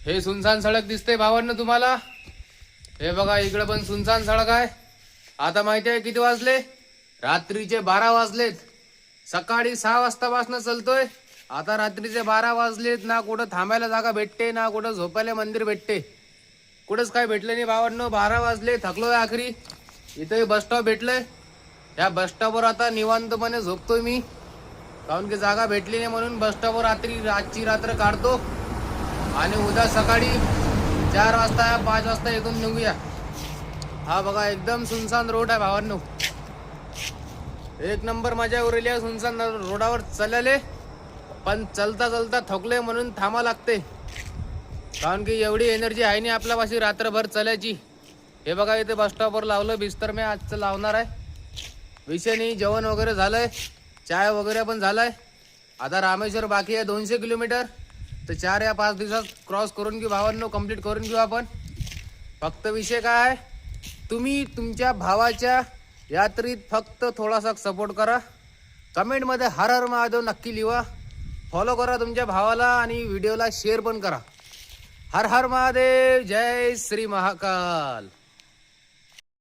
हे सुनसान सडक दिसते भावांना तुम्हाला? हे बघा इकडे पण सुनसान सडक आहे. आता माहिती आहे किती वाजले? रात्रीचे 12 वाजलेत. सकाळी 6 वाजतापासून चालतोय. आता रात्रीचे 12 वाजलेत. ना कुठं थांबायला जागा भेटते, ना कुठं झोपायला मंदिर भेटते. कुठंच काय भेटलं नाही भावांनो. 12 वाजले, थकलोय आखरी. इथे बस स्टॉप भेटलंय. या बस स्टॉपवर आता निवांतपणे झोपतोय मी, कारण की जागा भेटली नाही. म्हणून बस स्टॉपवर आजची रात्र काढतो आणि उद्या सकाळी 4 वाजता 5 वाजता इथून निघूया. हा बघा एकदम सुनसान रोड आहे भावांनो. एक नंबर मजा उरली आहे सुनसान रोडावर चालले. पण चलता चलता थकले म्हणून थांबा लागते, कारण की एवढी एनर्जी आहे नाही आपल्यापाशी रात्रभर चालायची. हे बघा इथे बस स्टॉपवर लावलं बिस्तर. मी आजचं लावणार आहे. विषय नाही, जेवण वगैरे झालंय, चाय वगैरे पण झालाय. आता रामेश्वर बाकी आहे 200 किलोमीटर. तर 4 या 5 दिवसात क्रॉस करून घेऊ भावांनो, कंप्लीट करून घेऊ आपण. फक्त विषय काय आहे, तुम्ही तुमच्या भावाच्या यात्रेत फक्त थोडासा सपोर्ट करा. कमेंटमध्ये हर हर महादेव नक्की लिहा. फॉलो करा तुमच्या भावाला आणि व्हिडिओला शेअर पण करा. हर हर महादेव. जय श्री महाकाल.